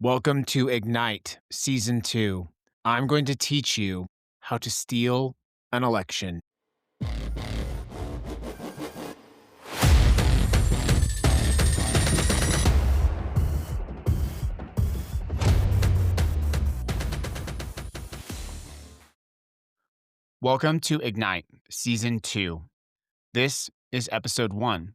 Welcome to Ignite Season 2. I'm going to teach you how to steal an election. Welcome to Ignite Season 2. This is Episode 1.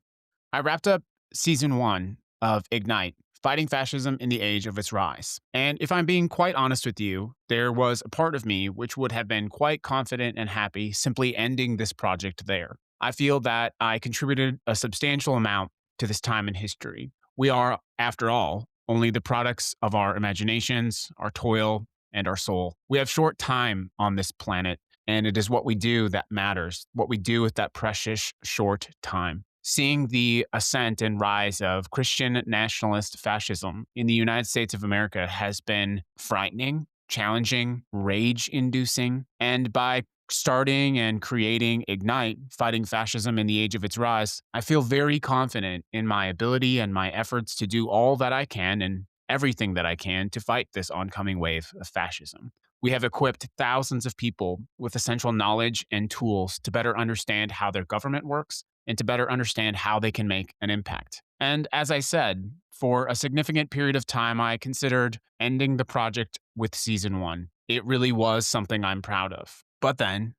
I wrapped up Season 1 of Ignite, Fighting Fascism in the Age of Its Rise. And if I'm being quite honest with you, there was a part of me which would have been quite confident and happy simply ending this project there. I feel that I contributed a substantial amount to this time in history. We are, after all, only the products of our imaginations, our toil, and our soul. We have short time on this planet, and it is what we do that matters, what we do with that precious short time. Seeing the ascent and rise of Christian nationalist fascism in the United States of America has been frightening, challenging, rage-inducing, and by starting and creating Ignite, Fighting Fascism in the Age of Its Rise, I feel very confident in my ability and my efforts to do all that I can and everything that I can to fight this oncoming wave of fascism. We have equipped thousands of people with essential knowledge and tools to better understand how their government works and to better understand how they can make an impact. And as I said, for a significant period of time, I considered ending the project with Season 1. It really was something I'm proud of. But then,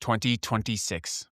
2026.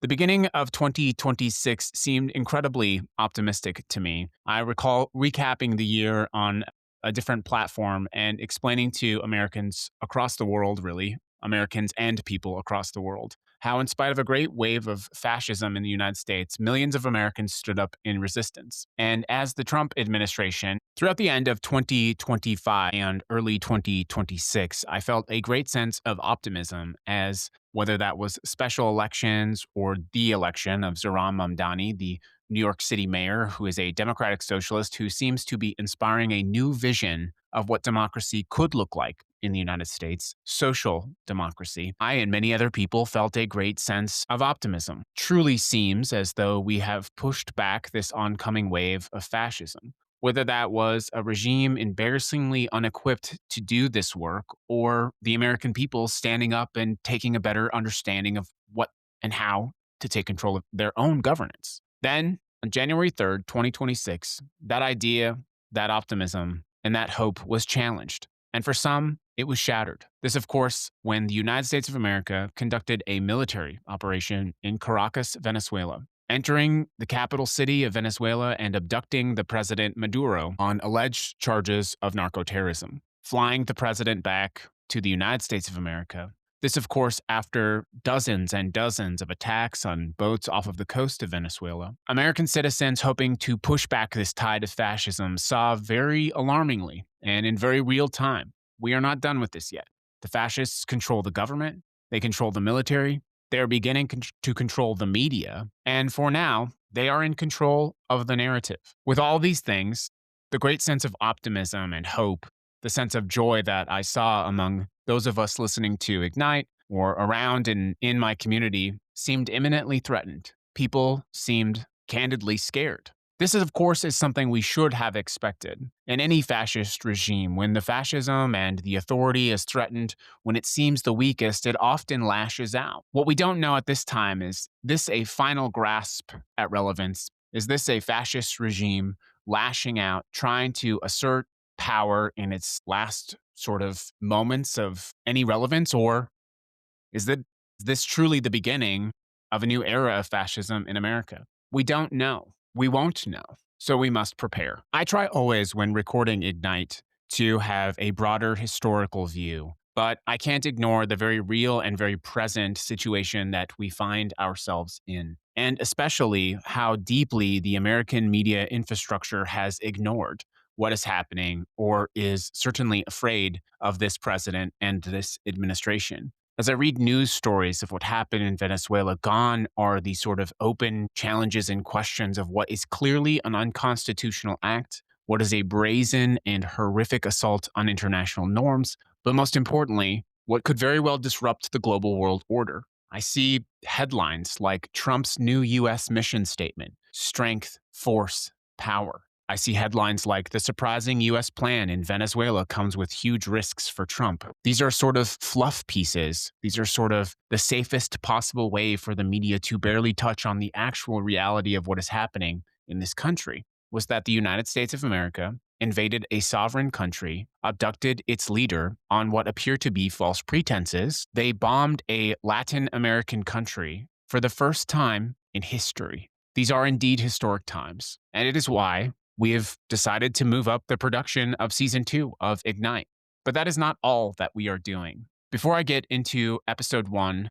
The beginning of 2026 seemed incredibly optimistic to me. I recall recapping the year on a different platform and explaining to Americans across the world, really, Americans and people across the world, how in spite of a great wave of fascism in the United States, millions of Americans stood up in resistance. And as the Trump administration, throughout the end of 2025 and early 2026, I felt a great sense of optimism as whether that was special elections or the election of Zohran Mamdani, the New York City mayor, who is a democratic socialist who seems to be inspiring a new vision of what democracy could look like in the United States, social democracy. I and many other people felt a great sense of optimism. Truly seems as though we have pushed back this oncoming wave of fascism. Whether that was a regime embarrassingly unequipped to do this work, or the American people standing up and taking a better understanding of what and how to take control of their own governance. Then, on January 3rd, 2026, that idea, that optimism, and that hope was challenged. And for some, it was shattered. This, of course, when the United States of America conducted a military operation in Caracas, Venezuela, entering the capital city of Venezuela and abducting the president Maduro on alleged charges of narco-terrorism, flying the president back to the United States of America. This, of course, after dozens and dozens of attacks on boats off of the coast of Venezuela. American citizens hoping to push back this tide of fascism saw very alarmingly and in very real time, we are not done with this yet. The fascists control the government, they control the military, they're beginning to control the media, and for now, they are in control of the narrative. With all these things, the great sense of optimism and hope, the sense of joy that I saw among those of us listening to Ignite or around and in my community seemed imminently threatened. People seemed candidly scared. This, of course, is something we should have expected. In any fascist regime, when the fascism and the authority is threatened, when it seems the weakest, it often lashes out. What we don't know at this time is this a final grasp at relevance? Is this a fascist regime lashing out, trying to assert power in its last sort of moments of any relevance, or is this truly the beginning of a new era of fascism in America? We don't know. We won't know. So we must prepare. I try always when recording Ignite to have a broader historical view, but I can't ignore the very real and very present situation that we find ourselves in, and especially how deeply the American media infrastructure has ignored what is happening or is certainly afraid of this president and this administration. As I read news stories of what happened in Venezuela, gone are the sort of open challenges and questions of what is clearly an unconstitutional act, what is a brazen and horrific assault on international norms, but most importantly, what could very well disrupt the global world order. I see headlines like Trump's new U.S. mission statement, strength, force, power. I see headlines like the surprising US plan in Venezuela comes with huge risks for Trump. These are sort of fluff pieces. These are sort of the safest possible way for the media to barely touch on the actual reality of what is happening in this country. Was that the United States of America invaded a sovereign country, abducted its leader on what appear to be false pretenses. They bombed a Latin American country for the first time in history. These are indeed historic times, and it is why we have decided to move up the production of season 2 of Ignite. But that is not all that we are doing. Before I get into episode 1,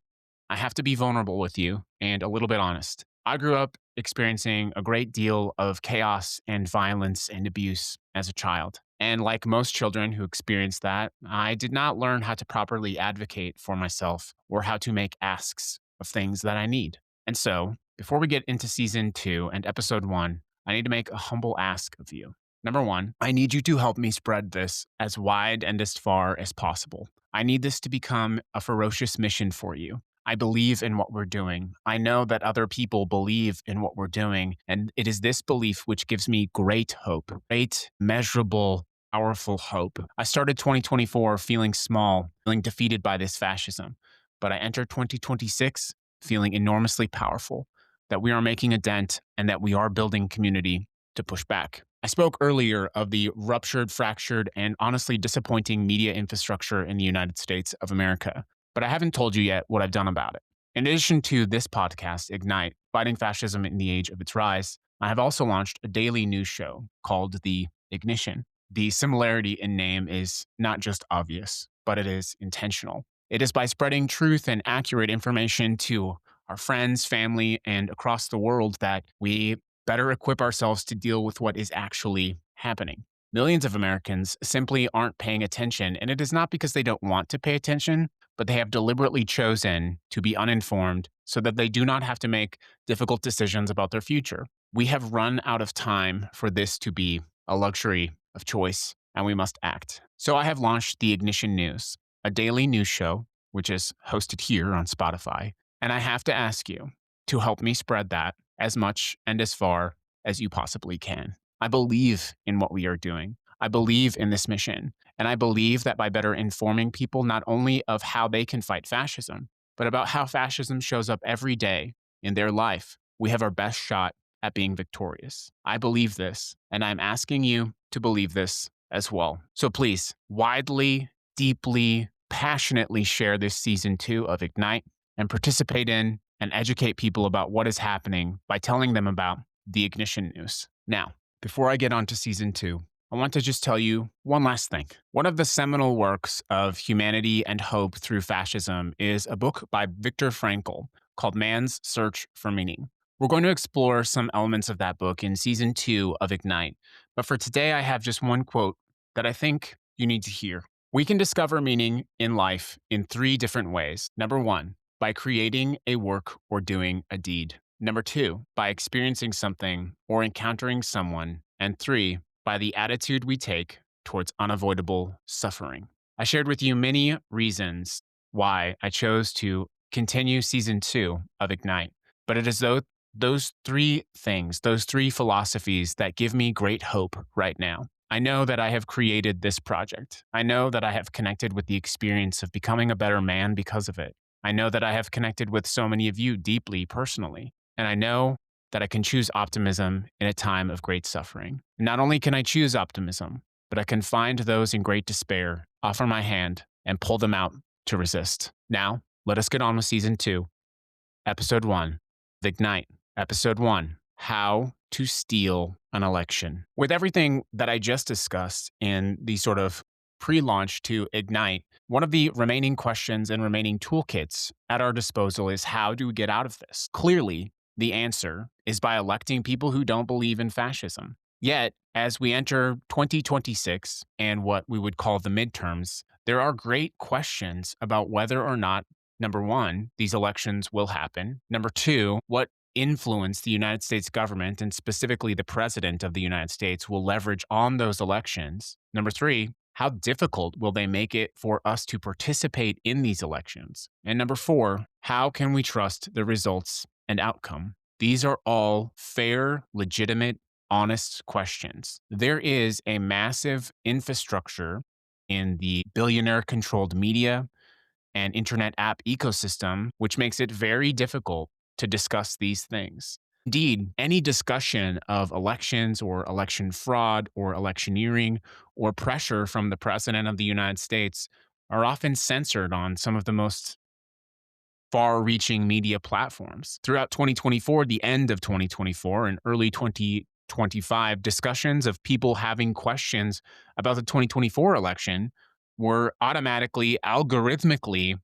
I have to be vulnerable with you and a little bit honest. I grew up experiencing a great deal of chaos and violence and abuse as a child. And like most children who experience that, I did not learn how to properly advocate for myself or how to make asks of things that I need. And so, before we get into season 2 and episode 1, I need to make a humble ask of you. Number 1, I need you to help me spread this as wide and as far as possible. I need this to become a ferocious mission for you. I believe in what we're doing. I know that other people believe in what we're doing. And it is this belief which gives me great hope, great, measurable, powerful hope. I started 2024 feeling small, feeling defeated by this fascism. But I entered 2026 feeling enormously powerful, that we are making a dent and that we are building community to push back. I spoke earlier of the ruptured, fractured, and honestly disappointing media infrastructure in the United States of America. But I haven't told you yet what I've done about it. In addition to this podcast, Ignite, Fighting Fascism in the Age of Its Rise, I have also launched a daily news show called The Ignition. The similarity in name is not just obvious, but it is intentional. It is by spreading truth and accurate information to our friends, family, and across the world that we better equip ourselves to deal with what is actually happening. Millions of Americans simply aren't paying attention, and it is not because they don't want to pay attention, but they have deliberately chosen to be uninformed so that they do not have to make difficult decisions about their future. We have run out of time for this to be a luxury of choice, and we must act. So I have launched the Ignition News, a daily news show, which is hosted here on Spotify. And I have to ask you to help me spread that as much and as far as you possibly can. I believe in what we are doing. I believe in this mission. And I believe that by better informing people not only of how they can fight fascism, but about how fascism shows up every day in their life, we have our best shot at being victorious. I believe this, and I'm asking you to believe this as well. So please, widely, deeply, passionately share this season 2 of Ignite and participate in and educate people about what is happening by telling them about the Ignition News. Now, before I get on to season 2, I want to just tell you one last thing. One of the seminal works of humanity and hope through fascism is a book by Viktor Frankl called Man's Search for Meaning. We're going to explore some elements of that book in season 2 of Ignite. But for today, I have just one quote that I think you need to hear. We can discover meaning in life in 3 different ways. Number 1, by creating a work or doing a deed. Number 2, by experiencing something or encountering someone. And 3, by the attitude we take towards unavoidable suffering. I shared with you many reasons why I chose to continue season 2 of Ignite, but it is those 3 things, those 3 philosophies that give me great hope right now. I know that I have created this project. I know that I have connected with the experience of becoming a better man because of it. I know that I have connected with so many of you deeply, personally. And I know that I can choose optimism in a time of great suffering. And not only can I choose optimism, but I can find those in great despair, offer my hand, and pull them out to resist. Now, let us get on with season 2, episode 1, Ignite. Episode 1, How to Steal an Election. With everything that I just discussed in the sort of pre-launch to Ignite, one of the remaining questions and remaining toolkits at our disposal is how do we get out of this? Clearly, the answer is by electing people who don't believe in fascism. Yet, as we enter 2026 and what we would call the midterms, there are great questions about whether or not, number 1, these elections will happen. Number 2, what influence the United States government and specifically the president of the United States will leverage on those elections. Number 3, how difficult will they make it for us to participate in these elections? And number 4, how can we trust the results and outcome? These are all fair, legitimate, honest questions. There is a massive infrastructure in the billionaire controlled media and internet app ecosystem, which makes it very difficult to discuss these things. Indeed, any discussion of elections or election fraud or electioneering or pressure from the President of the United States are often censored on some of the most far reaching media platforms. Throughout 2024, the end of 2024, and early 2025, discussions of people having questions about the 2024 election were automatically, algorithmically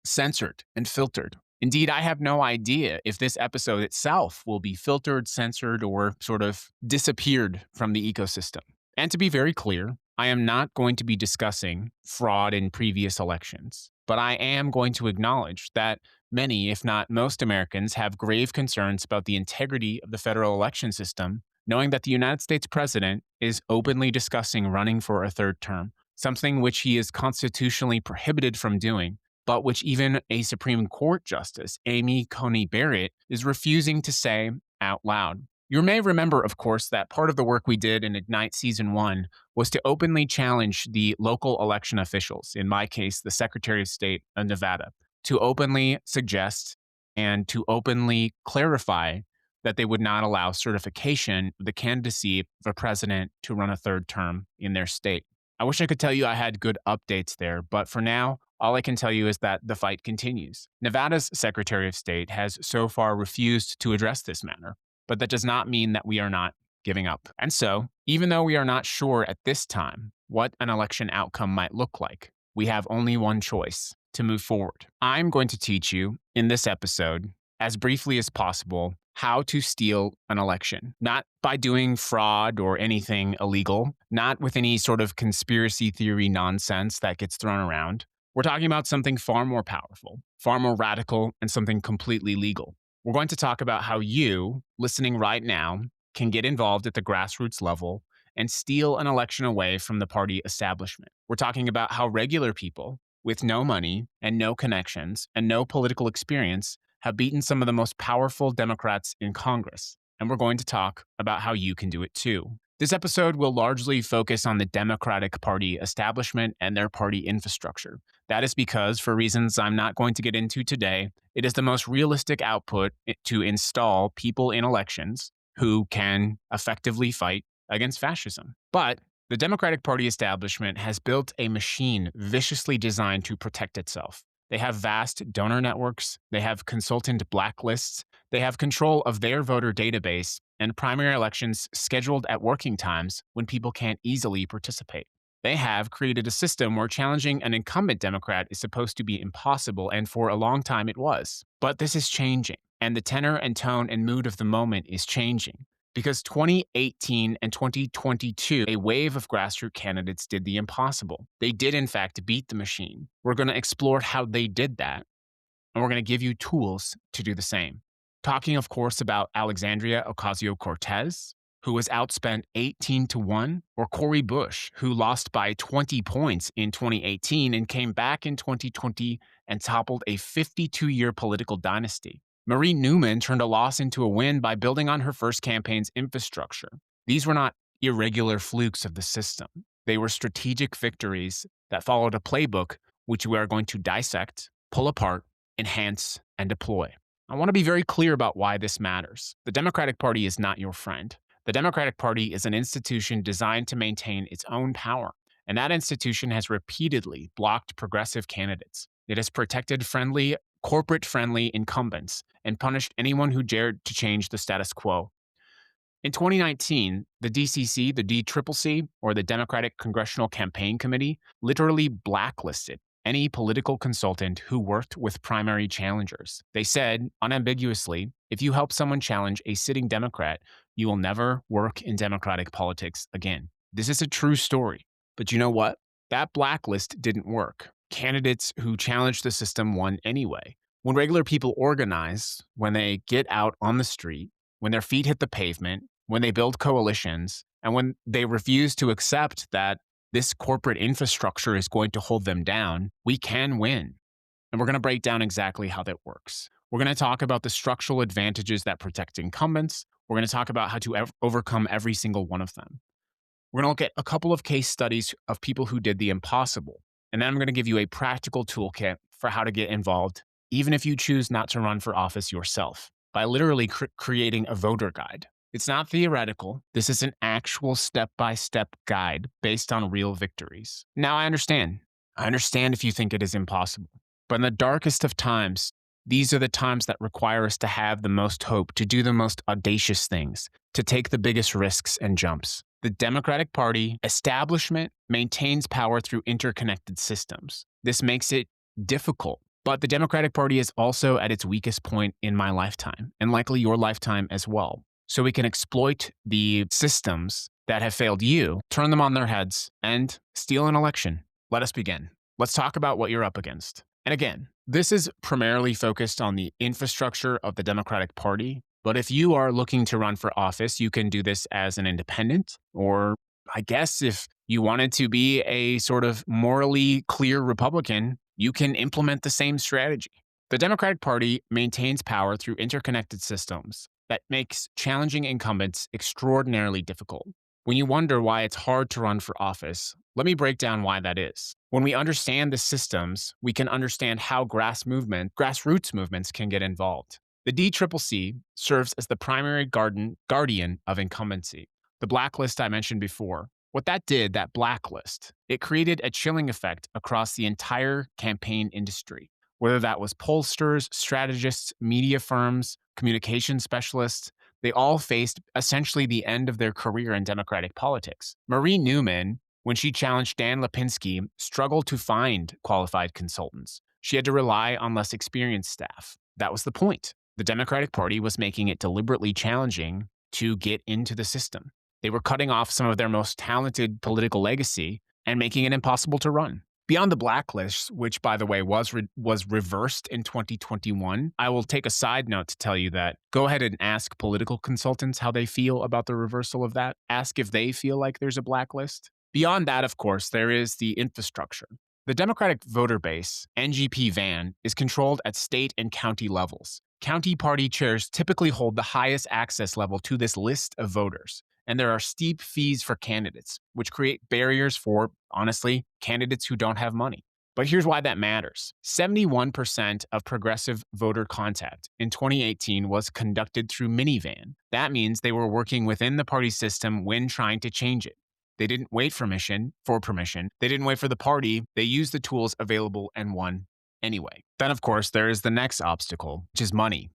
censored and filtered. Indeed, I have no idea if this episode itself will be filtered, censored, or sort of disappeared from the ecosystem. And to be very clear, I am not going to be discussing fraud in previous elections, but I am going to acknowledge that many, if not most Americans, have grave concerns about the integrity of the federal election system, knowing that the United States president is openly discussing running for a third term, something which he is constitutionally prohibited from doing, but which even a Supreme Court Justice, Amy Coney Barrett, is refusing to say out loud. You may remember, of course, that part of the work we did in Ignite Season 1 was to openly challenge the local election officials, in my case, the Secretary of State of Nevada, to openly suggest and to openly clarify that they would not allow certification of the candidacy of a president to run a third term in their state. I wish I could tell you I had good updates there, but for now, all I can tell you is that the fight continues. Nevada's Secretary of State has so far refused to address this matter, but that does not mean that we are not giving up. And so, even though we are not sure at this time what an election outcome might look like, we have only one choice: to move forward. I'm going to teach you in this episode, as briefly as possible, how to steal an election. Not by doing fraud or anything illegal, not with any sort of conspiracy theory nonsense that gets thrown around. We're talking about something far more powerful, far more radical, and something completely legal. We're going to talk about how you, listening right now, can get involved at the grassroots level and steal an election away from the party establishment. We're talking about how regular people with no money and no connections and no political experience have beaten some of the most powerful Democrats in Congress. And we're going to talk about how you can do it too. This episode will largely focus on the Democratic Party establishment and their party infrastructure. That is because, for reasons I'm not going to get into today, it is the most realistic output to install people in elections who can effectively fight against fascism. But the Democratic Party establishment has built a machine viciously designed to protect itself. They have vast donor networks, they have consultant blacklists, they have control of their voter database, and primary elections scheduled at working times when people can't easily participate. They have created a system where challenging an incumbent Democrat is supposed to be impossible, and for a long time it was. But this is changing, and the tenor and tone and mood of the moment is changing. Because 2018 and 2022, a wave of grassroots candidates did the impossible. They did, in fact, beat the machine. We're going to explore how they did that, and we're going to give you tools to do the same. Talking, of course, about Alexandria Ocasio-Cortez, who was outspent 18-1, or Cori Bush, who lost by 20 points in 2018 and came back in 2020 and toppled a 52-year political dynasty. Marie Newman turned a loss into a win by building on her first campaign's infrastructure. These were not irregular flukes of the system. They were strategic victories that followed a playbook which we are going to dissect, pull apart, enhance, and deploy. I want to be very clear about why this matters. The Democratic Party is not your friend. The Democratic Party is an institution designed to maintain its own power, and that institution has repeatedly blocked progressive candidates. It has protected corporate-friendly incumbents and punished anyone who dared to change the status quo. In 2019, the DCCC, the DCCC, or the Democratic Congressional Campaign Committee, literally blacklisted any political consultant who worked with primary challengers. They said, unambiguously, if you help someone challenge a sitting Democrat, you will never work in Democratic politics again. This is a true story. But you know what? That blacklist didn't work. Candidates who challenged the system won anyway. When regular people organize, when they get out on the street, when their feet hit the pavement, when they build coalitions, and when they refuse to accept that this corporate infrastructure is going to hold them down, we can win. And we're going to break down exactly how that works. We're going to talk about the structural advantages that protect incumbents. We're going to talk about how to overcome every single one of them. We're going to look at a couple of case studies of people who did the impossible. And then I'm going to give you a practical toolkit for how to get involved, even if you choose not to run for office yourself, by literally creating a voter guide. It's not theoretical. This is an actual step-by-step guide based on real victories. Now, I understand. I understand if you think it is impossible. But in the darkest of times, these are the times that require us to have the most hope, to do the most audacious things, to take the biggest risks and jumps. The Democratic Party establishment maintains power through interconnected systems. This makes it difficult. But the Democratic Party is also at its weakest point in my lifetime, and likely your lifetime as well. So we can exploit the systems that have failed you, turn them on their heads, and steal an election. Let us begin. Let's talk about what you're up against. And again, this is primarily focused on the infrastructure of the Democratic Party. But if you are looking to run for office, you can do this as an independent, or I guess if you wanted to be a sort of morally clear Republican, you can implement the same strategy. The Democratic Party maintains power through interconnected systems that makes challenging incumbents extraordinarily difficult. When you wonder why it's hard to run for office, let me break down why that is. When we understand the systems, we can understand how grassroots movements can get involved. The DCCC serves as the primary guardian of incumbency. The blacklist I mentioned before. What that did, that blacklist, it created a chilling effect across the entire campaign industry. Whether that was pollsters, strategists, media firms, communication specialists, they all faced essentially the end of their career in Democratic politics. Marie Newman, when she challenged Dan Lipinski, struggled to find qualified consultants. She had to rely on less experienced staff. That was the point. The Democratic Party was making it deliberately challenging to get into the system. They were cutting off some of their most talented political legacy and making it impossible to run. Beyond the blacklist, which, by the way, was reversed in 2021, I will take a side note to tell you that go ahead and ask political consultants how they feel about the reversal of that. Ask if they feel like there's a blacklist. Beyond that, of course, there is the infrastructure. The Democratic voter base, NGP-VAN, is controlled at state and county levels. County party chairs typically hold the highest access level to this list of voters. And there are steep fees for candidates, which create barriers for, honestly, candidates who don't have money. But here's why that matters. 71% of progressive voter contact in 2018 was conducted through minivan. That means they were working within the party system when trying to change it. They didn't wait for permission. They didn't wait for the party. They used the tools available and won anyway. Then, of course, there is the next obstacle, which is money.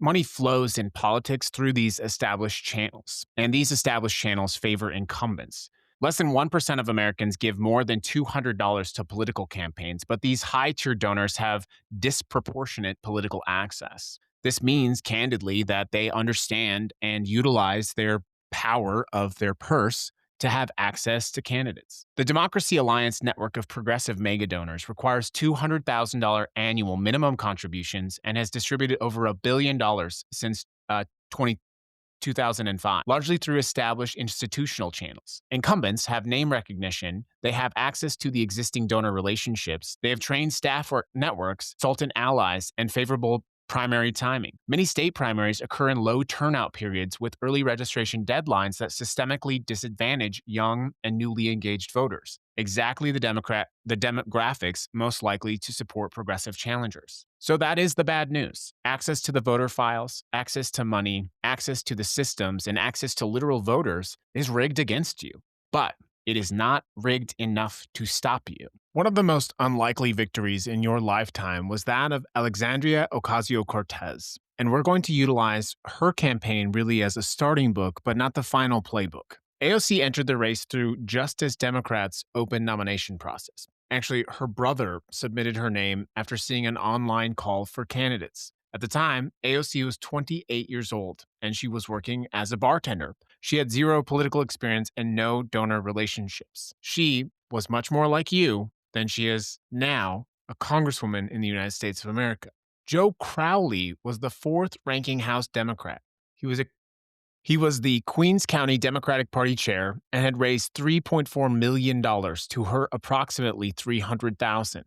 Money flows in politics through these established channels, and these established channels favor incumbents. Less than 1% of Americans give more than $200 to political campaigns, but these high-tier donors have disproportionate political access. This means, candidly, that they understand and utilize their power of their purse to have access to candidates. The Democracy Alliance network of progressive mega donors requires $200,000 annual minimum contributions and has distributed over $1 billion since 2005, largely through established institutional channels. Incumbents have name recognition, they have access to the existing donor relationships, they have trained staff or networks, consultant allies, and favorable primary timing. Many state primaries occur in low turnout periods with early registration deadlines that systemically disadvantage young and newly engaged voters. Exactly the demographics most likely to support progressive challengers. So that is the bad news. Access to the voter files, access to money, access to the systems, and access to literal voters is rigged against you. But it is not rigged enough to stop you. One of the most unlikely victories in your lifetime was that of Alexandria Ocasio-Cortez, and we're going to utilize her campaign really as a starting book, but not the final playbook. AOC entered the race through just as Democrats' open nomination process. Actually, her brother submitted her name after seeing an online call for candidates. At the time, AOC was 28 years old, and she was working as a bartender. She had zero political experience and no donor relationships. She was much more like you than she is now, a congresswoman in the United States of America. Joe Crowley was the fourth-ranking House Democrat. He was the Queens County Democratic Party chair and had raised $3.4 million to her approximately $300,000.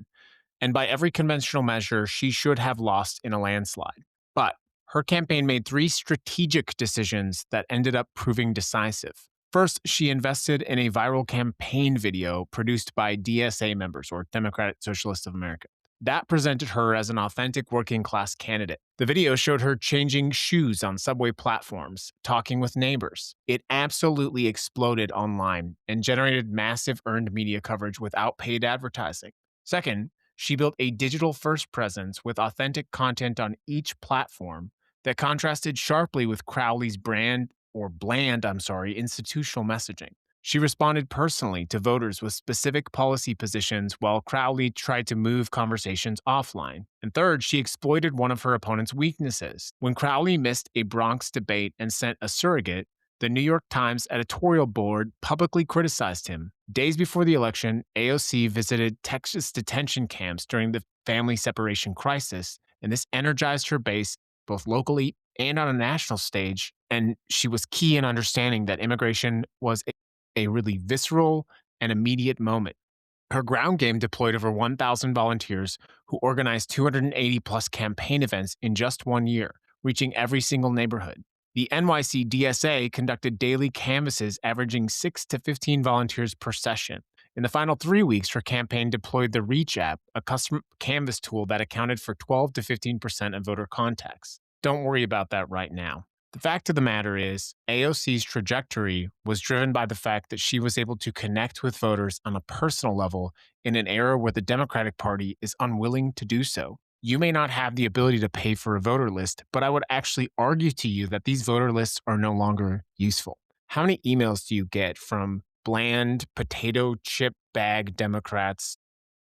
and by every conventional measure, she should have lost in a landslide. But her campaign made three strategic decisions that ended up proving decisive. First, she invested in a viral campaign video produced by DSA members, or Democratic Socialists of America. That presented her as an authentic working class candidate. The video showed her changing shoes on subway platforms, talking with neighbors. It absolutely exploded online and generated massive earned media coverage without paid advertising. Second, she built a digital-first presence with authentic content on each platform that contrasted sharply with Crowley's bland institutional messaging. She responded personally to voters with specific policy positions while Crowley tried to move conversations offline. And third, she exploited one of her opponent's weaknesses. When Crowley missed a Bronx debate and sent a surrogate, the New York Times editorial board publicly criticized him. Days before the election, AOC visited Texas detention camps during the family separation crisis, and this energized her base both locally and on a national stage, and she was key in understanding that immigration was a really visceral and immediate moment. Her ground game deployed over 1,000 volunteers who organized 280 plus campaign events in just 1 year, reaching every single neighborhood. The NYC DSA conducted daily canvasses averaging 6 to 15 volunteers per session. In the final 3 weeks, her campaign deployed the Reach app, a custom canvas tool that accounted for 12 to 15% of voter contacts. Don't worry about that right now. The fact of the matter is, AOC's trajectory was driven by the fact that she was able to connect with voters on a personal level in an era where the Democratic Party is unwilling to do so. You may not have the ability to pay for a voter list, but I would actually argue to you that these voter lists are no longer useful. How many emails do you get from bland potato chip bag Democrats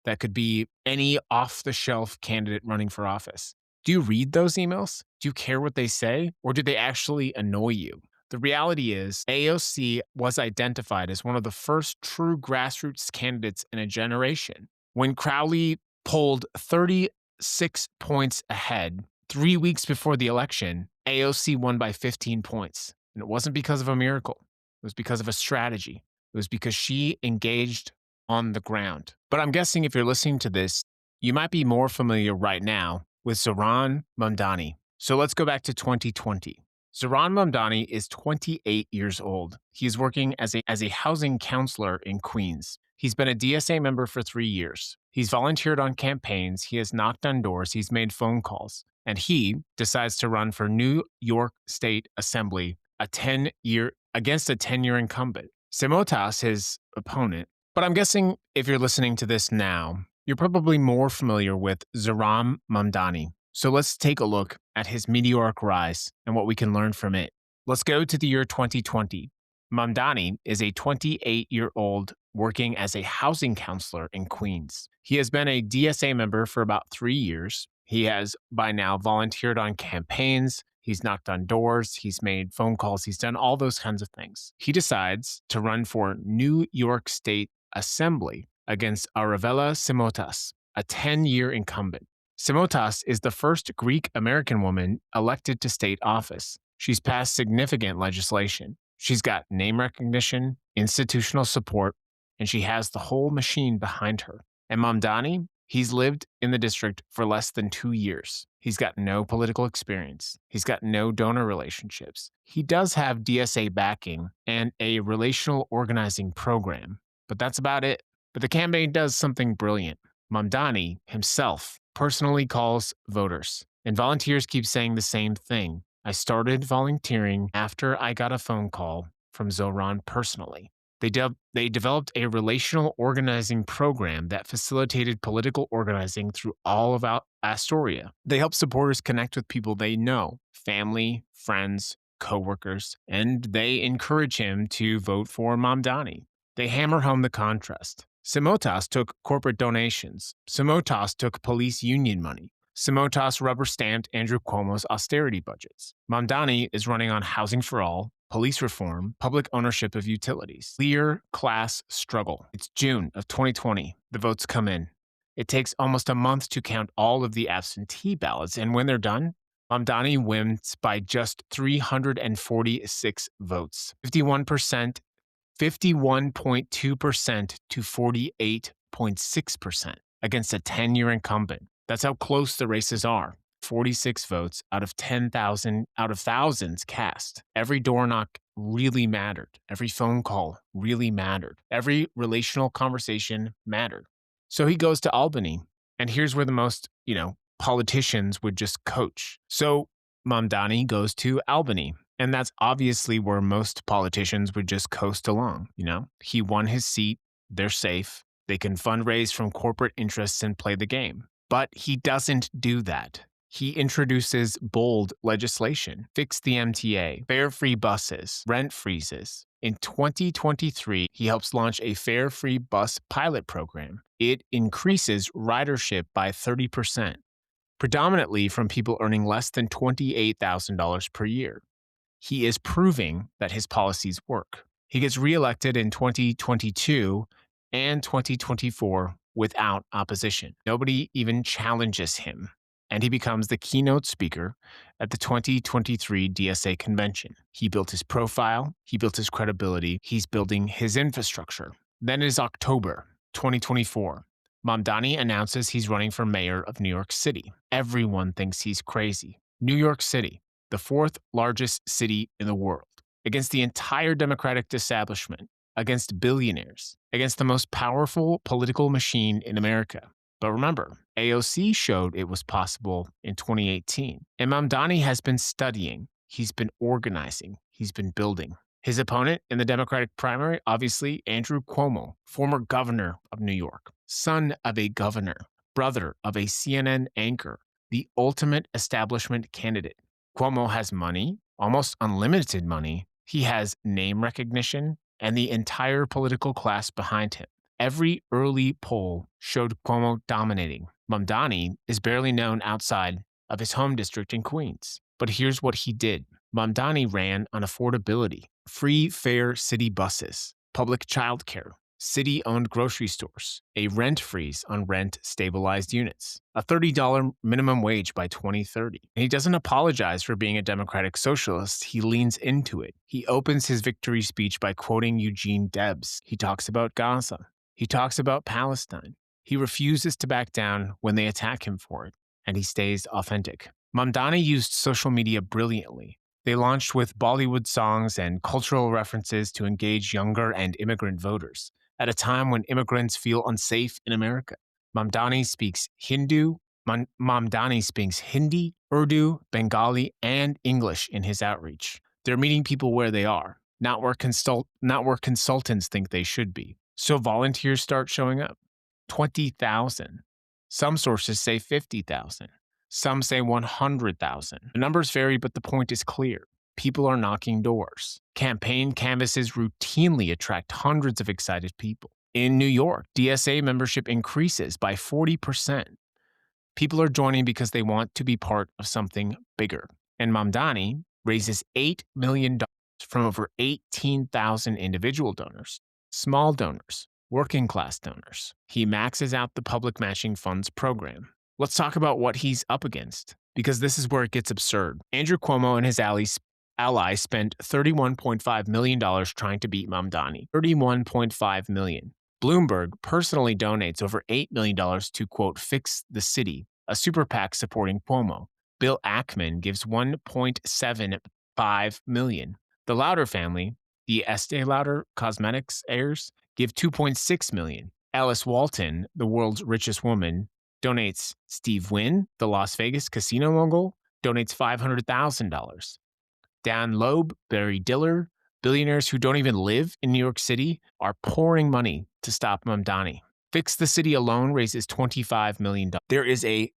that could be any off-the-shelf candidate running for office? Do you read those emails? Do you care what they say? Or do they actually annoy you? The reality is, AOC was identified as one of the first true grassroots candidates in a generation. When Crowley polled 36 points ahead 3 weeks before the election, AOC won by 15 points. And it wasn't because of a miracle. It was because of a strategy. It was because she engaged on the ground. But I'm guessing if you're listening to this, you might be more familiar right now with Zohran Mamdani. So let's go back to 2020. Zohran Mamdani is 28 years old. He is working as a housing counselor in Queens. He's been a DSA member for 3 years. He's volunteered on campaigns, he has knocked on doors, he's made phone calls, and he decides to run for New York State Assembly against a 10-year incumbent. Simotas, his opponent. But I'm guessing if you're listening to this now, you're probably more familiar with Zohran Mamdani. So let's take a look at his meteoric rise and what we can learn from it. Let's go to the year 2020. Mamdani is a 28-year-old working as a housing counselor in Queens. He has been a DSA member for about 3 years. He has by now volunteered on campaigns. He's knocked on doors. He's made phone calls. He's done all those kinds of things. He decides to run for New York State Assembly against Aravella Simotas, a 10-year incumbent. Simotas is the first Greek-American woman elected to state office. She's passed significant legislation. She's got name recognition, institutional support, and she has the whole machine behind her. And Mamdani, he's lived in the district for less than 2 years. He's got no political experience. He's got no donor relationships. He does have DSA backing and a relational organizing program, but that's about it. But the campaign does something brilliant. Mamdani himself personally calls voters, and volunteers keep saying the same thing. I started volunteering after I got a phone call from Zohran personally. They developed a relational organizing program that facilitated political organizing through all of Astoria. They help supporters connect with people they know, family, friends, coworkers, and they encourage him to vote for Mamdani. They hammer home the contrast. Simotas took corporate donations. Simotas took police union money. Simotas rubber-stamped Andrew Cuomo's austerity budgets. Mamdani is running on housing for all, police reform, public ownership of utilities. Clear class struggle. It's June of 2020. The votes come in. It takes almost a month to count all of the absentee ballots, and when they're done, Mamdani wins by just 346 votes. 51.2% to 48.6%. against a 10-year incumbent. That's how close the races are. 46 votes out of 10,000 out of thousands cast. Every door knock really mattered. Every phone call really mattered. Every relational conversation mattered. So he goes to Albany, and here's where the most, politicians would just coach. So Mamdani goes to Albany, and that's obviously where most politicians would just coast along. He won his seat. They're safe. They can fundraise from corporate interests and play the game. But he doesn't do that. He introduces bold legislation, fix the MTA, fare-free buses, rent freezes. In 2023, he helps launch a fare-free bus pilot program. It increases ridership by 30%, predominantly from people earning less than $28,000 per year. He is proving that his policies work. He gets reelected in 2022 and 2024 without opposition. Nobody even challenges him, and he becomes the keynote speaker at the 2023 DSA convention. He built his profile, he built his credibility, he's building his infrastructure. Then it is October 2024. Mamdani announces he's running for mayor of New York City. Everyone thinks he's crazy. New York City, the fourth largest city in the world, against the entire Democratic establishment, against billionaires, against the most powerful political machine in America. But remember, AOC showed it was possible in 2018. And Mamdani has been studying, he's been organizing, he's been building. His opponent in the Democratic primary, obviously, Andrew Cuomo, former governor of New York, son of a governor, brother of a CNN anchor, the ultimate establishment candidate. Cuomo has money, almost unlimited money. He has name recognition and the entire political class behind him. Every early poll showed Cuomo dominating. Mamdani is barely known outside of his home district in Queens. But here's what he did. Mamdani ran on affordability, free fare city buses, public childcare, city-owned grocery stores, a rent freeze on rent-stabilized units, a $30 minimum wage by 2030. And he doesn't apologize for being a democratic socialist. He leans into it. He opens his victory speech by quoting Eugene Debs. He talks about Gaza. He talks about Palestine. He refuses to back down when they attack him for it, and he stays authentic. Mamdani used social media brilliantly. They launched with Bollywood songs and cultural references to engage younger and immigrant voters at a time when immigrants feel unsafe in America. Mamdani speaks Hindi, Urdu, Bengali, and English in his outreach. They're meeting people where they are, not where consultants think they should be. So volunteers start showing up. 20,000. Some sources say 50,000. Some say 100,000. The numbers vary, but the point is clear. People are knocking doors. Campaign canvases routinely attract hundreds of excited people. In New York, DSA membership increases by 40%. People are joining because they want to be part of something bigger. And Mamdani raises $8 million from over 18,000 individual donors, small donors, working class donors. He maxes out the public matching funds program. Let's talk about what he's up against, because this is where it gets absurd. Andrew Cuomo and his allies spent $31.5 million trying to beat Mamdani. $31.5 million. Bloomberg personally donates over $8 million to, quote, fix the city, a super PAC supporting Cuomo. Bill Ackman gives $1.75 million. The Lauder family, the Estee Lauder Cosmetics heirs, give $2.6 million. Alice Walton, the world's richest woman, donates. Steve Wynn, the Las Vegas casino mogul, donates $500,000. Dan Loeb, Barry Diller, billionaires who don't even live in New York City are pouring money to stop Mamdani. Fix the City alone raises $25 million. There is a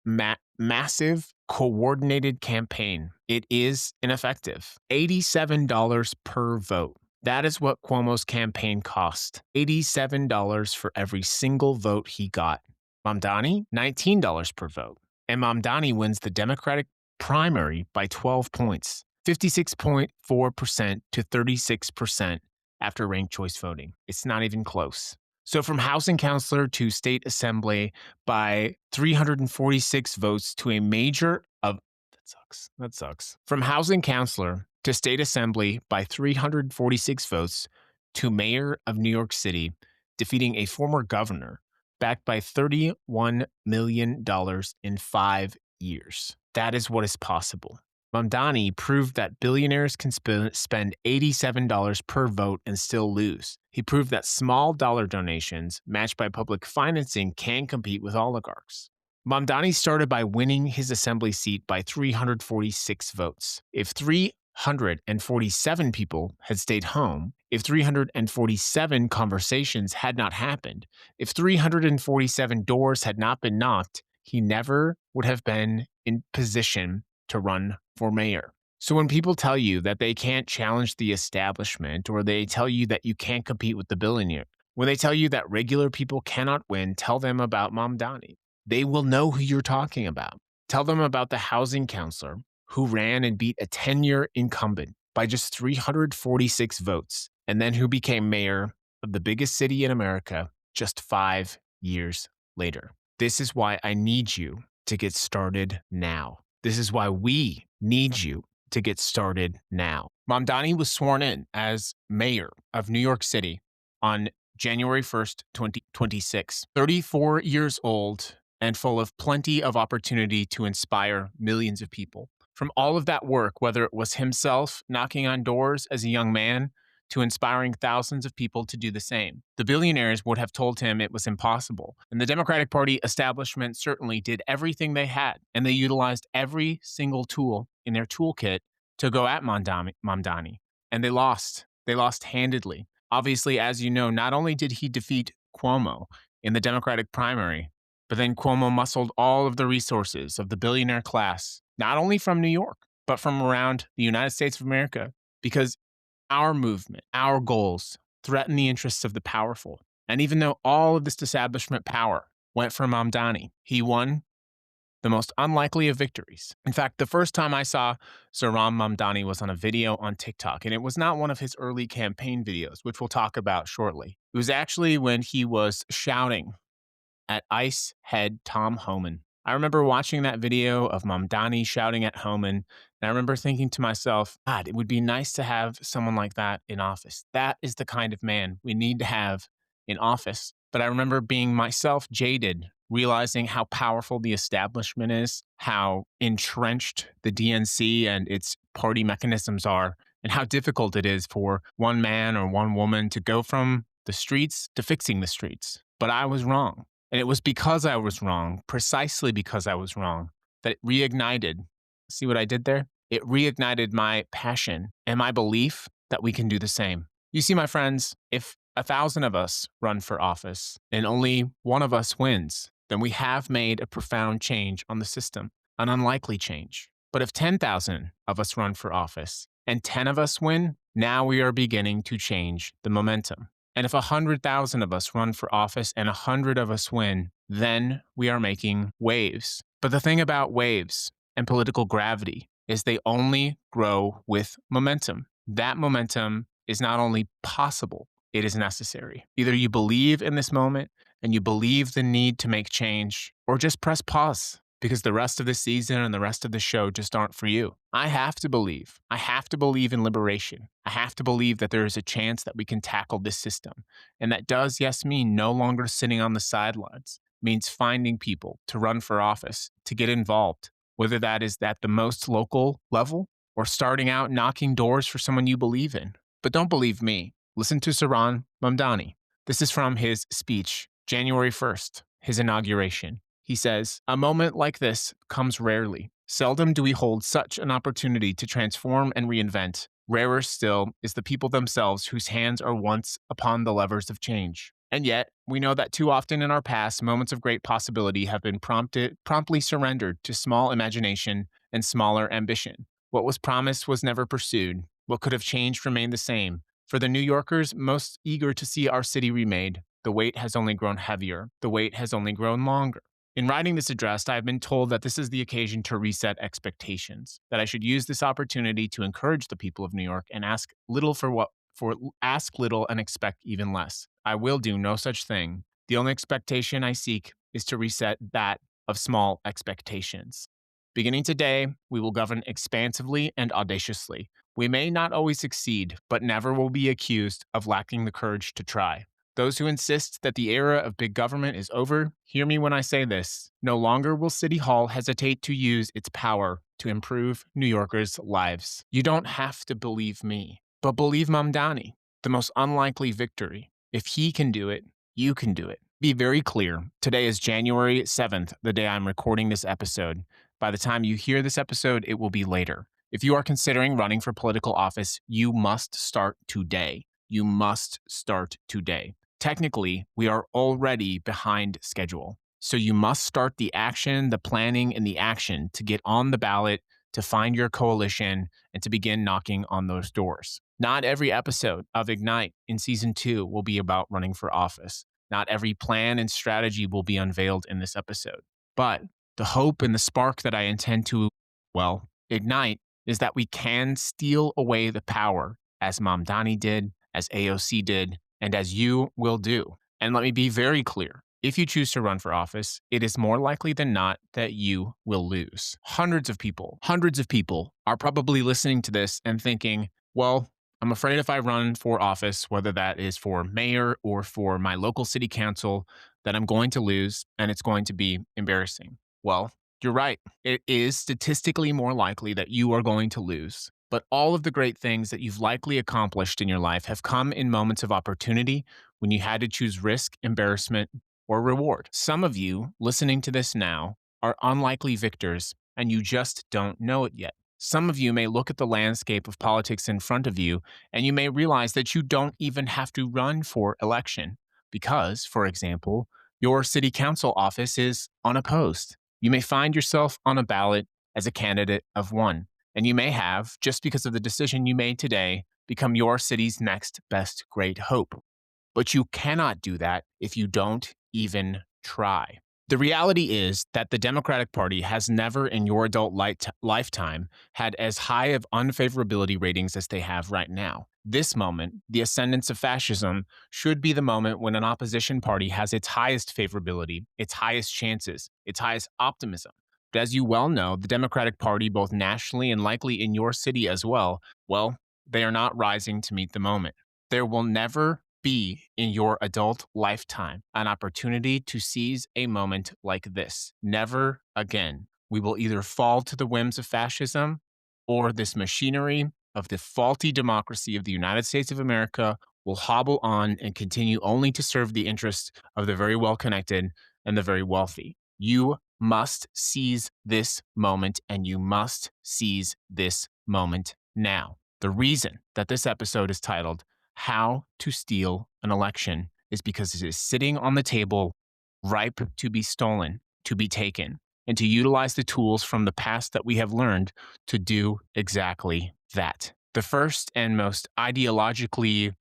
massive, coordinated campaign. It is ineffective. $87 per vote. That is what Cuomo's campaign cost. $87 for every single vote he got. Mamdani, $19 per vote. And Mamdani wins the Democratic primary by 12 points, 56.4% to 36% after ranked choice voting. It's not even close. So from housing councilor to state assembly by 346 votes to a major of... That sucks. From housing councilor to state assembly by 346 votes to mayor of New York City, defeating a former governor, backed by $31 million in 5 years. That is what is possible. Mamdani proved that billionaires can spend $87 per vote and still lose. He proved that small dollar donations matched by public financing can compete with oligarchs. Mamdani started by winning his assembly seat by 346 votes. If 347 people had stayed home, if 347 conversations had not happened, if 347 doors had not been knocked, he never would have been in position to run for mayor. So when people tell you that they can't challenge the establishment, or they tell you that you can't compete with the billionaire, when they tell you that regular people cannot win, tell them about Mamdani. They will know who you're talking about. Tell them about the housing counselor who ran and beat a 10-year incumbent by just 346 votes, and then who became mayor of the biggest city in America just 5 years later. This is why I need you to get started now. This is why we need you to get started now. Mamdani was sworn in as mayor of New York City on January 1st, 2026. 34 years old and full of plenty of opportunity to inspire millions of people. From all of that work, whether it was himself knocking on doors as a young man to inspiring thousands of people to do the same, the billionaires would have told him it was impossible. And the Democratic Party establishment certainly did everything they had, and they utilized every single tool in their toolkit to go at Mamdani. And they lost. They lost handedly. Obviously, as you know, not only did he defeat Cuomo in the Democratic primary, but then Cuomo muscled all of the resources of the billionaire class, not only from New York, but from around the United States of America, because our movement, our goals threaten the interests of the powerful. And even though all of this establishment power went for Mamdani, he won the most unlikely of victories. In fact, the first time I saw Zohran Mamdani was on a video on TikTok, and it was not one of his early campaign videos, which we'll talk about shortly. It was actually when he was shouting at ICE head Tom Homan. I remember watching that video of Mamdani shouting at Homan, and I remember thinking to myself, God, it would be nice to have someone like that in office. That is the kind of man we need to have in office. But I remember being myself jaded, realizing how powerful the establishment is, how entrenched the DNC and its party mechanisms are, and how difficult it is for one man or one woman to go from the streets to fixing the streets. But I was wrong. And it was because I was wrong, precisely because I was wrong, that it reignited. See what I did there? It reignited my passion and my belief that we can do the same. You see, my friends, if 1,000 of us run for office and only one of us wins, then we have made a profound change on the system, an unlikely change. But if 10,000 of us run for office and 10 of us win, now we are beginning to change the momentum. And if 100,000 of us run for office and 100 of us win, then we are making waves. But the thing about waves and political gravity is they only grow with momentum. That momentum is not only possible, it is necessary. Either you believe in this moment and you believe the need to make change, or just press pause, because the rest of the season and the rest of the show just aren't for you. I have to believe. I have to believe in liberation. I have to believe that there is a chance that we can tackle this system. And that does, yes, mean no longer sitting on the sidelines. It means finding people to run for office, to get involved, whether that is at the most local level or starting out knocking doors for someone you believe in. But don't believe me. Listen to Zohran Mamdani. This is from his speech, January 1st, his inauguration. He says, "A moment like this comes rarely. Seldom do we hold such an opportunity to transform and reinvent. Rarer still is the people themselves whose hands are once upon the levers of change. And yet, we know that too often in our past, moments of great possibility have been promptly surrendered to small imagination and smaller ambition. What was promised was never pursued. What could have changed remained the same. For the New Yorkers most eager to see our city remade, the weight has only grown heavier. The weight has only grown longer." In writing this address, I have been told that this is the occasion to reset expectations, that I should use this opportunity to encourage the people of New York and ask little ask little and expect even less. I will do no such thing. The only expectation I seek is to reset that of small expectations. Beginning today, we will govern expansively and audaciously. We may not always succeed, but never will be accused of lacking the courage to try. Those who insist that the era of big government is over, hear me when I say this. No longer will City Hall hesitate to use its power to improve New Yorkers' lives. You don't have to believe me, but believe Mamdani, the most unlikely victory. If he can do it, you can do it. Be very clear. Today is January 7th, the day I'm recording this episode. By the time you hear this episode, it will be later. If you are considering running for political office, you must start today. You must start today. Technically, we are already behind schedule. So you must start the action, the planning, and the action to get on the ballot, to find your coalition, and to begin knocking on those doors. Not every episode of Ignite in season 2 will be about running for office. Not every plan and strategy will be unveiled in this episode. But the hope and the spark that I intend to, ignite is that we can steal away the power, as Mamdani did, as AOC did, and as you will do. And let me be very clear. If you choose to run for office, it is more likely than not that you will lose. Hundreds of people are probably listening to this and thinking, well, I'm afraid if I run for office, whether that is for mayor or for my local city council, that I'm going to lose and it's going to be embarrassing. Well, you're right. It is statistically more likely that you are going to lose. But all of the great things that you've likely accomplished in your life have come in moments of opportunity when you had to choose risk, embarrassment, or reward. Some of you listening to this now are unlikely victors, and you just don't know it yet. Some of you may look at the landscape of politics in front of you, and you may realize that you don't even have to run for election because, for example, your city council office is unopposed. You may find yourself on a ballot as a candidate of one, and you may have, just because of the decision you made today, become your city's next best great hope. But you cannot do that if you don't even try. The reality is that the Democratic Party has never in your adult lifetime had as high of unfavorability ratings as they have right now. This moment, the ascendance of fascism, should be the moment when an opposition party has its highest favorability, its highest chances, its highest optimism. But as you well know, the Democratic Party, both nationally and likely in your city as well, they are not rising to meet the moment. There will never be in your adult lifetime an opportunity to seize a moment like this. Never again. We will either fall to the whims of fascism or this machinery of the faulty democracy of the United States of America will hobble on and continue only to serve the interests of the very well-connected and the very wealthy. You must seize this moment, and you must seize this moment now. The reason that this episode is titled How to Steal an Election is because it is sitting on the table, ripe to be stolen, to be taken, and to utilize the tools from the past that we have learned to do exactly that. The first and most ideologically,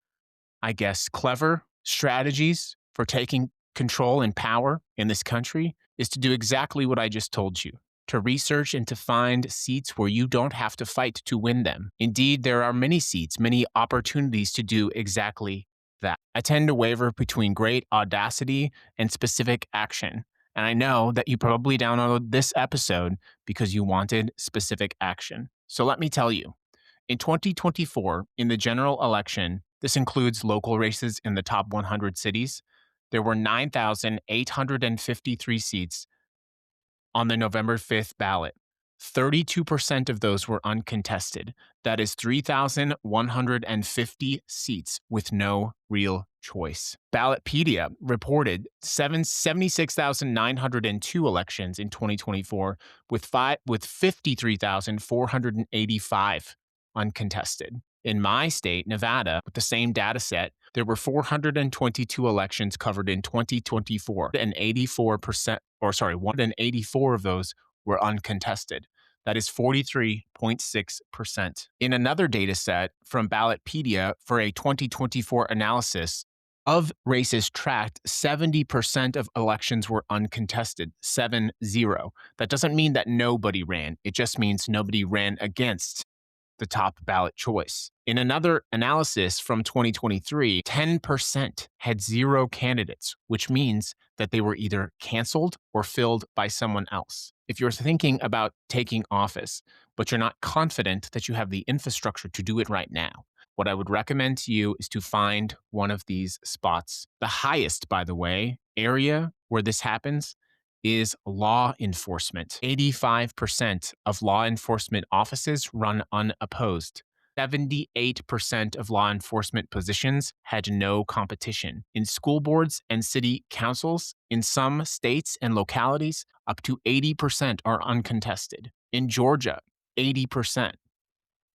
clever strategies for taking control and power in this country is to do exactly what I just told you. To research and to find seats where you don't have to fight to win them. Indeed, there are many seats, many opportunities to do exactly that. I tend to waver between great audacity and specific action. And I know that you probably downloaded this episode because you wanted specific action. So let me tell you, in 2024, in the general election, this includes local races in the top 100 cities, there were 9,853 seats on the November 5th ballot. 32% of those were uncontested. That is 3,150 seats with no real choice. Ballotpedia reported 76,902 elections in 2024 with 53,485 uncontested. In my state, Nevada, with the same data set, there were 422 elections covered in 2024, and 184 of those were uncontested. That is 43.6%. In another data set from Ballotpedia for a 2024 analysis of races tracked, 70% of elections were uncontested, 7-0. That doesn't mean that nobody ran. It just means nobody ran against the top ballot choice. In another analysis from 2023, 10% had 0 candidates, which means that they were either canceled or filled by someone else. If you're thinking about taking office, but you're not confident that you have the infrastructure to do it right now, what I would recommend to you is to find one of these spots. The highest, by the way, area where this happens is law enforcement. 85% of law enforcement offices run unopposed. 78% of law enforcement positions had no competition. In school boards and city councils, in some states and localities, up to 80% are uncontested. In Georgia, 80%.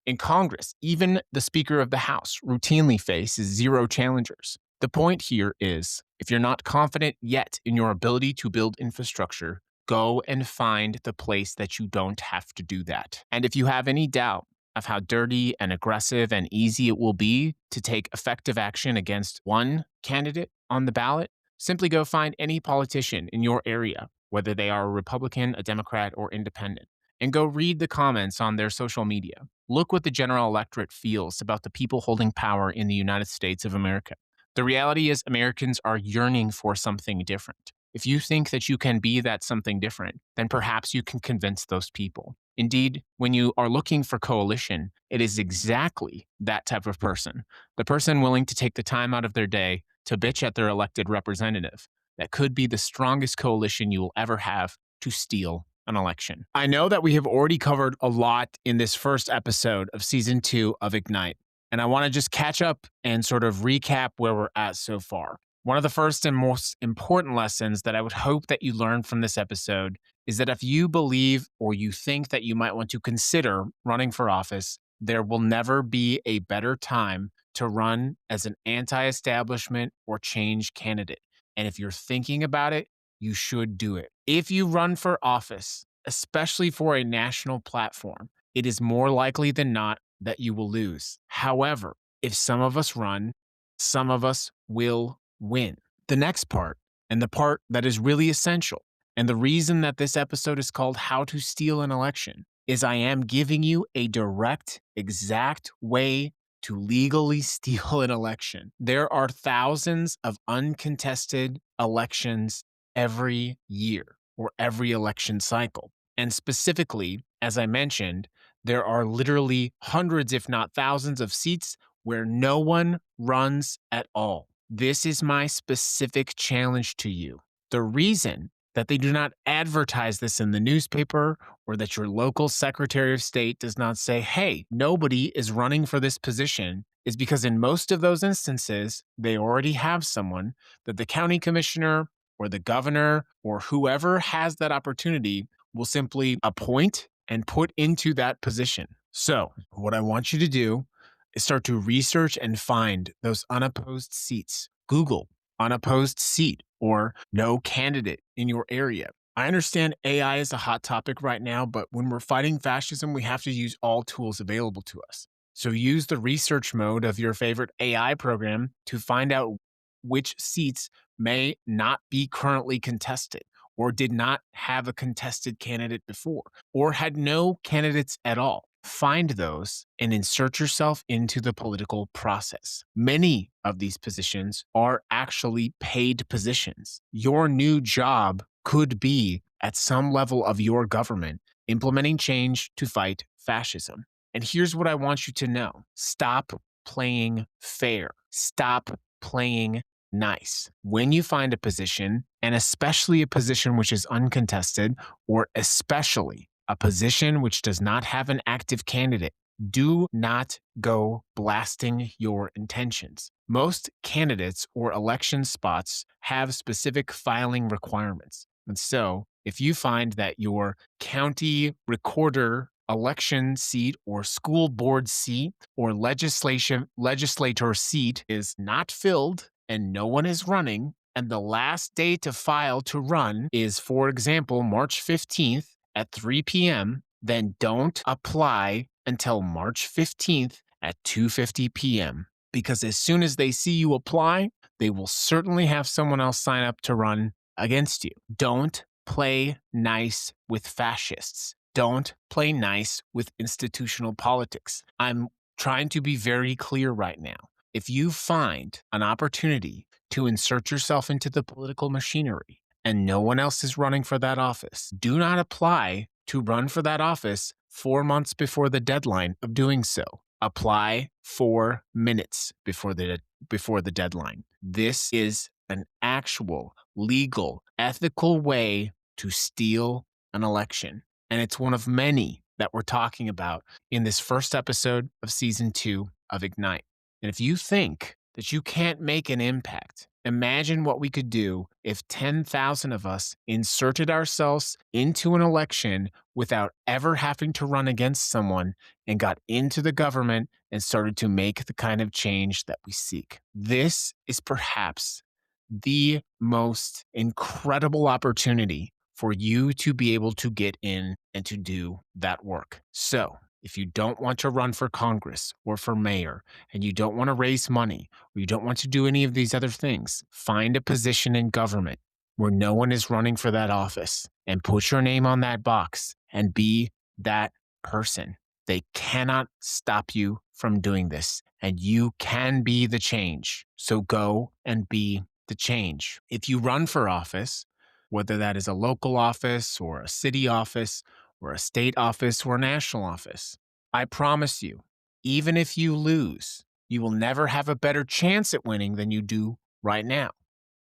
In Congress, even the Speaker of the House routinely faces 0 challengers. The point here is, if you're not confident yet in your ability to build infrastructure, go and find the place that you don't have to do that. And if you have any doubt of how dirty and aggressive and easy it will be to take effective action against one candidate on the ballot, simply go find any politician in your area, whether they are a Republican, a Democrat, or independent, and go read the comments on their social media. Look what the general electorate feels about the people holding power in the United States of America. The reality is Americans are yearning for something different. If you think that you can be that something different, then perhaps you can convince those people. Indeed, when you are looking for coalition, it is exactly that type of person, the person willing to take the time out of their day to bitch at their elected representative, that could be the strongest coalition you will ever have to steal an election. I know that we have already covered a lot in this first episode of season 2 of Ignite, and I want to just catch up and sort of recap where we're at so far. One of the first and most important lessons that I would hope that you learn from this episode is that if you believe or you think that you might want to consider running for office, there will never be a better time to run as an anti-establishment or change candidate. And if you're thinking about it, you should do it. If you run for office, especially for a national platform, it is more likely than not that you will lose. However, if some of us run, some of us will win. The next part, and the part that is really essential, and the reason that this episode is called How to Steal an Election, is I am giving you a direct, exact way to legally steal an election. There are thousands of uncontested elections every year or every election cycle. And specifically, as I mentioned, there are literally hundreds, if not thousands, of seats where no one runs at all. This is my specific challenge to you. The reason that they do not advertise this in the newspaper or that your local Secretary of State does not say, hey, nobody is running for this position is because in most of those instances, they already have someone that the county commissioner or the governor or whoever has that opportunity will simply appoint and put into that position. So what I want you to do is start to research and find those unopposed seats. Google unopposed seat or no candidate in your area. I understand AI is a hot topic right now, but when we're fighting fascism, we have to use all tools available to us. So use the research mode of your favorite AI program to find out which seats may not be currently contested or did not have a contested candidate before or had no candidates at all. Find those and insert yourself into the political process. Many of these positions are actually paid positions. Your new job could be at some level of your government implementing change to fight fascism. And here's what I want you to know. Stop playing fair. Stop playing nice. When you find a position, and especially a position which is uncontested, or especially a position which does not have an active candidate, do not go blasting your intentions. Most candidates or election spots have specific filing requirements. And so if you find that your county recorder election seat or school board seat or legislator seat is not filled and no one is running, and the last day to file to run is, for example, March 15th at 3 p.m., then don't apply until March 15th at 2:50 p.m. Because as soon as they see you apply, they will certainly have someone else sign up to run against you. Don't play nice with fascists. Don't play nice with institutional politics. I'm trying to be very clear right now. If you find an opportunity to insert yourself into the political machinery and no one else is running for that office, do not apply to run for that office 4 months before the deadline of doing so. Apply 4 minutes before the deadline. This is an actual, legal, ethical way to steal an election. And it's one of many that we're talking about in this first episode of season 2 of Ignite. And if you think that you can't make an impact, imagine what we could do if 10,000 of us inserted ourselves into an election without ever having to run against someone and got into the government and started to make the kind of change that we seek. This is perhaps the most incredible opportunity for you to be able to get in and to do that work. So, if you don't want to run for Congress or for mayor, and you don't want to raise money, or you don't want to do any of these other things, find a position in government where no one is running for that office and put your name on that box and be that person. They cannot stop you from doing this, and you can be the change. So go and be the change. If you run for office, whether that is a local office or a city office or a state office or a national office, I promise you, even if you lose, you will never have a better chance at winning than you do right now.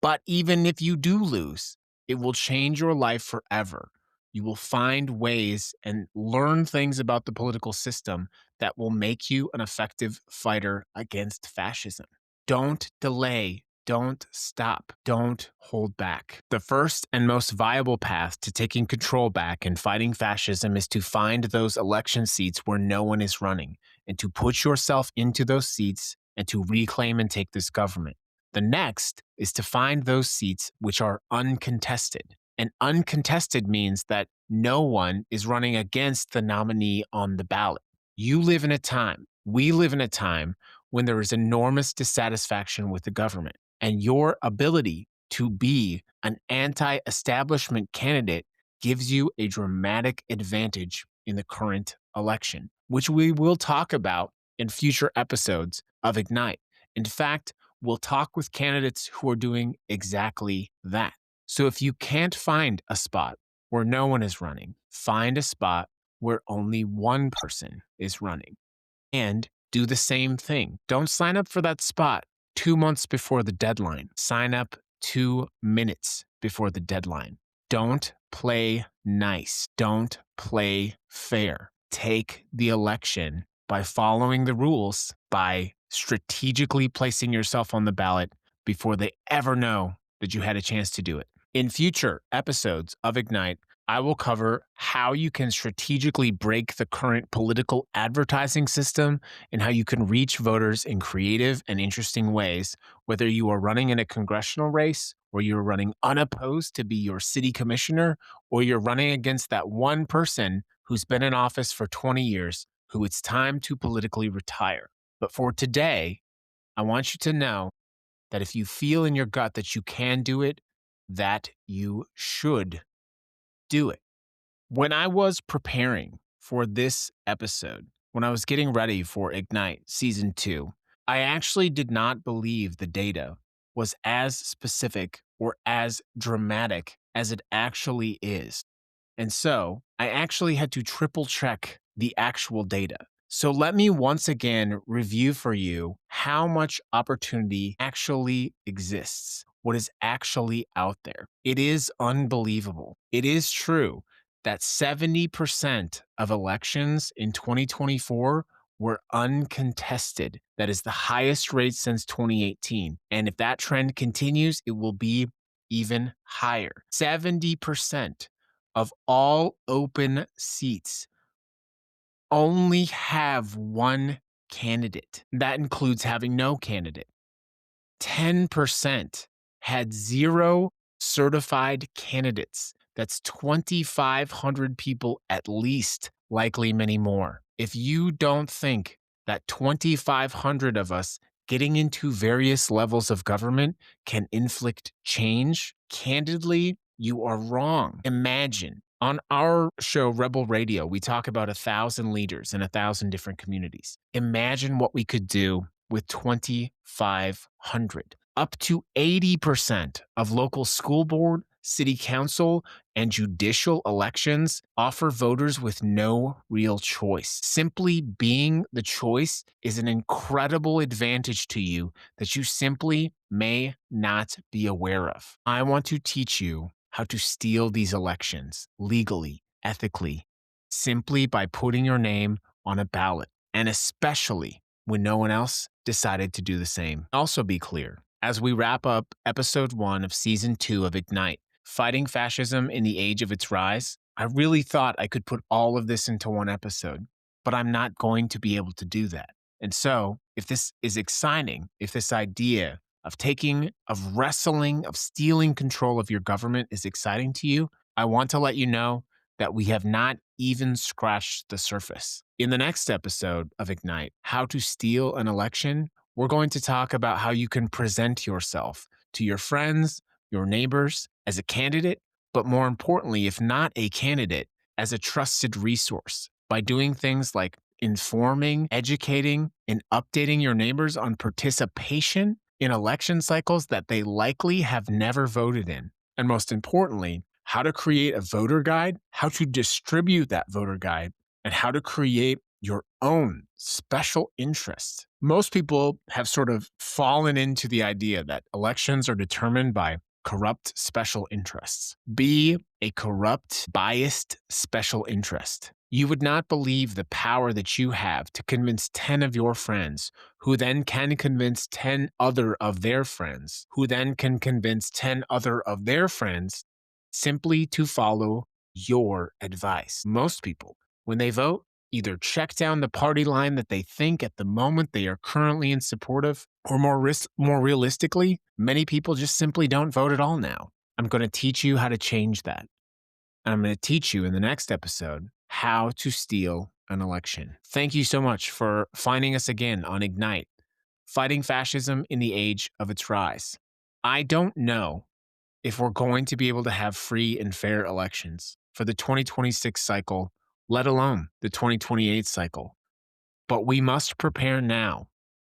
But even if you do lose, it will change your life forever. You will find ways and learn things about the political system that will make you an effective fighter against fascism. Don't delay. Don't stop. Don't hold back. The first and most viable path to taking control back and fighting fascism is to find those election seats where no one is running and to put yourself into those seats and to reclaim and take this government. The next is to find those seats which are uncontested. And uncontested means that no one is running against the nominee on the ballot. You live in a time, we live in a time when there is enormous dissatisfaction with the government. And your ability to be an anti-establishment candidate gives you a dramatic advantage in the current election, which we will talk about in future episodes of Ignite. In fact, we'll talk with candidates who are doing exactly that. So if you can't find a spot where no one is running, find a spot where only one person is running. And do the same thing. Don't sign up for that spot 2 months before the deadline. Sign up 2 minutes before the deadline. Don't play nice. Don't play fair. Take the election by following the rules, by strategically placing yourself on the ballot before they ever know that you had a chance to do it. In future episodes of Ignite, I will cover how you can strategically break the current political advertising system and how you can reach voters in creative and interesting ways, whether you are running in a congressional race, or you're running unopposed to be your city commissioner, or you're running against that one person who's been in office for 20 years, who it's time to politically retire. But for today, I want you to know that if you feel in your gut that you can do it, that you should do it. When I was preparing for this episode, when I was getting ready for Ignite Season 2, I actually did not believe the data was as specific or as dramatic as it actually is. And so I actually had to triple check the actual data. So let me once again review for you how much opportunity actually exists, what is actually out there. It is unbelievable. It is true that 70% of elections in 2024 were uncontested. That is the highest rate since 2018. And if that trend continues, it will be even higher. 70% of all open seats only have one candidate. That includes having no candidate. 10% had 0 certified candidates. That's 2,500 people at least, likely many more. If you don't think that 2,500 of us getting into various levels of government can inflict change, candidly, you are wrong. Imagine. On our show, Rebel Radio, we talk about 1,000 leaders in 1,000 different communities. Imagine what we could do with 2,500. Up to 80% of local school board, city council, and judicial elections offer voters with no real choice. Simply being the choice is an incredible advantage to you that you simply may not be aware of. I want to teach you how to steal these elections legally, ethically, simply by putting your name on a ballot, and especially when no one else decided to do the same. Also, be clear as we wrap up episode 1 of season 2 of Ignite, Fighting Fascism in the Age of Its Rise. I really thought I could put all of this into one episode, but I'm not going to be able to do that. And so, if this is exciting, if this idea of wrestling, of stealing control of your government is exciting to you, I want to let you know that we have not even scratched the surface. In the next episode of Ignite, How to Steal an Election, we're going to talk about how you can present yourself to your friends, your neighbors as a candidate, but more importantly, if not a candidate, as a trusted resource by doing things like informing, educating, and updating your neighbors on participation in election cycles that they likely have never voted in. And most importantly, how to create a voter guide, how to distribute that voter guide, and how to create your own special interest. Most people have sort of fallen into the idea that elections are determined by corrupt special interests. Be a corrupt, biased special interest. You would not believe the power that you have to convince 10 of your friends, who then can convince 10 other of their friends, who then can convince 10 other of their friends simply to follow your advice. Most people, when they vote, either check down the party line that they think at the moment they are currently in support of, or more realistically, many people just simply don't vote at all now. I'm going to teach you how to change that. And I'm going to teach you in the next episode how to steal an election. Thank you so much for finding us again on Ignite, Fighting Fascism in the Age of Its Rise. I don't know if we're going to be able to have free and fair elections for the 2026 cycle, let alone the 2028 cycle. But we must prepare now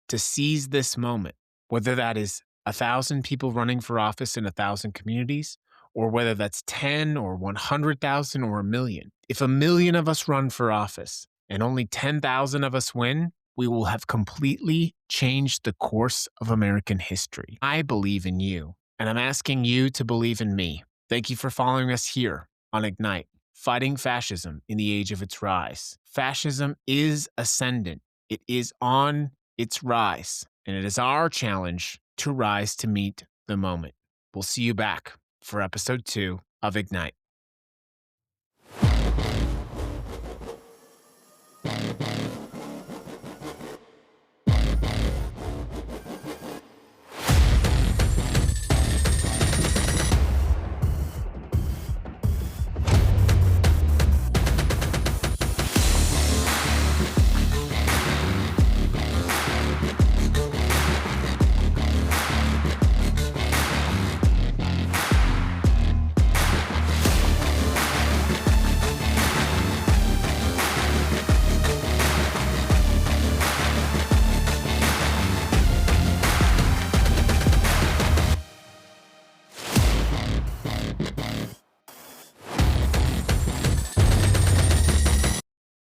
to seize this moment, whether that is 1,000 people running for office in 1,000 communities, or whether that's 10 or 100,000 or a million. If 1 million of us run for office and only 10,000 of us win, we will have completely changed the course of American history. I believe in you, and I'm asking you to believe in me. Thank you for following us here on Ignite, Fighting Fascism in the Age of Its Rise. Fascism is ascendant. It is on its rise, and it is our challenge to rise to meet the moment. We'll see you back for episode 2 of Ignite.